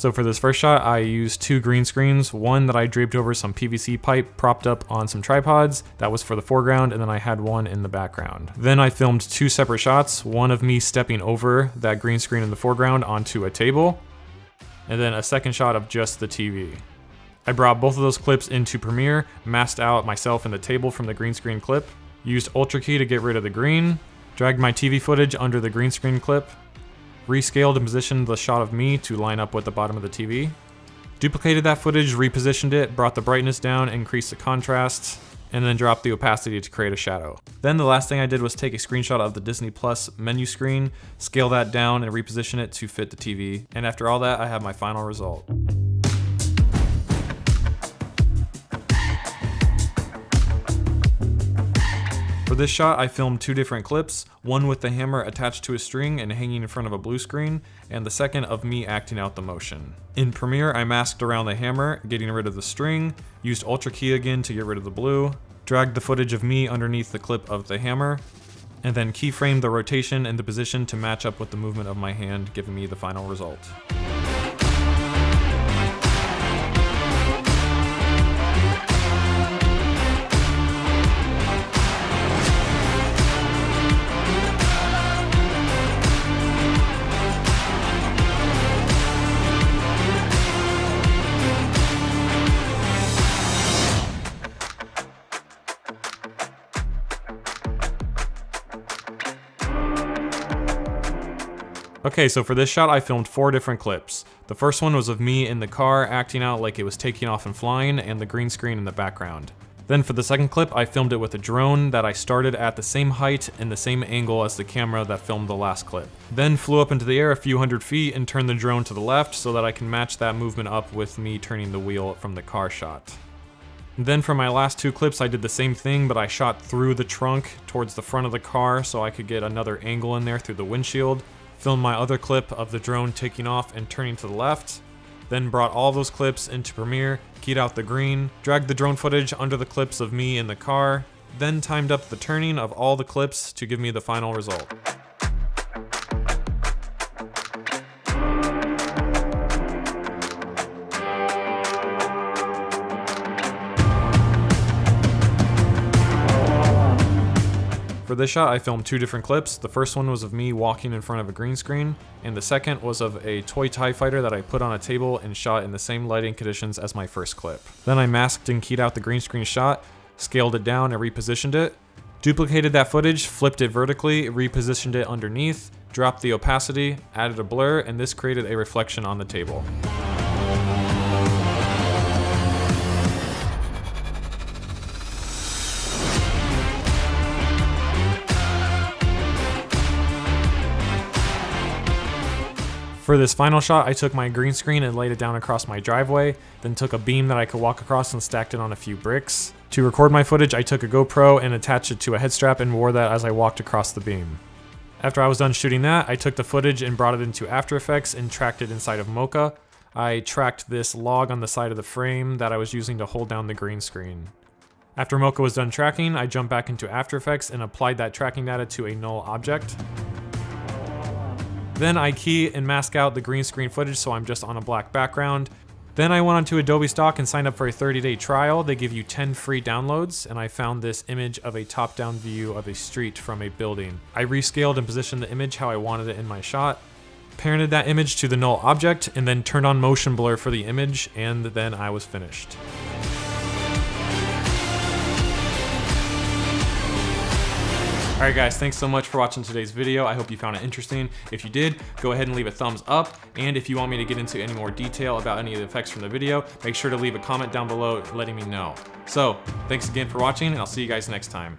So for this first shot, I used 2 green screens, one that I draped over some PVC pipe propped up on some tripods. That was for the foreground, and then I had one in the background. Then I filmed 2 separate shots, one of me stepping over that green screen in the foreground onto a table, and then a second shot of just the TV. I brought both of those clips into Premiere, masked out myself and the table from the green screen clip, used Ultra Key to get rid of the green, dragged my TV footage under the green screen clip, rescaled and positioned the shot of me to line up with the bottom of the TV, duplicated that footage, repositioned it, brought the brightness down, increased the contrast, and then dropped the opacity to create a shadow. Then the last thing I did was take a screenshot of the Disney Plus menu screen, scale that down and reposition it to fit the TV, and after all that I have my final result. For this shot, I filmed 2 different clips, one with the hammer attached to a string and hanging in front of a blue screen, and the second of me acting out the motion. In Premiere, I masked around the hammer, getting rid of the string, used Ultra Key again to get rid of the blue, dragged the footage of me underneath the clip of the hammer, and then keyframed the rotation and the position to match up with the movement of my hand, giving me the final result. Okay, so for this shot I filmed 4 different clips. The first one was of me in the car acting out like it was taking off and flying and the green screen in the background. Then for the second clip I filmed it with a drone that I started at the same height and the same angle as the camera that filmed the last clip. Then flew up into the air a few hundred feet and turned the drone to the left so that I can match that movement up with me turning the wheel from the car shot. Then for my last 2 clips I did the same thing, but I shot through the trunk towards the front of the car so I could get another angle in there through the windshield. Filmed my other clip of the drone taking off and turning to the left, then brought all those clips into Premiere, keyed out the green, dragged the drone footage under the clips of me in the car, then timed up the turning of all the clips to give me the final result. For this shot, I filmed 2 different clips. The first one was of me walking in front of a green screen, and the second was of a toy TIE fighter that I put on a table and shot in the same lighting conditions as my first clip. Then I masked and keyed out the green screen shot, scaled it down and repositioned it, duplicated that footage, flipped it vertically, repositioned it underneath, dropped the opacity, added a blur, and this created a reflection on the table. For this final shot, I took my green screen and laid it down across my driveway, then took a beam that I could walk across and stacked it on a few bricks. To record my footage, I took a GoPro and attached it to a head strap and wore that as I walked across the beam. After I was done shooting that, I took the footage and brought it into After Effects and tracked it inside of Mocha. I tracked this log on the side of the frame that I was using to hold down the green screen. After Mocha was done tracking, I jumped back into After Effects and applied that tracking data to a null object. Then I key and mask out the green screen footage so I'm just on a black background. Then I went onto Adobe Stock and signed up for a 30-day trial. They give you 10 free downloads, and I found this image of a top-down view of a street from a building. I rescaled and positioned the image how I wanted it in my shot, parented that image to the null object, and then turned on motion blur for the image, and then I was finished. Alright guys, thanks so much for watching today's video. I hope you found it interesting. If you did, go ahead and leave a thumbs up. And if you want me to get into any more detail about any of the effects from the video, make sure to leave a comment down below letting me know. So, thanks again for watching, and I'll see you guys next time.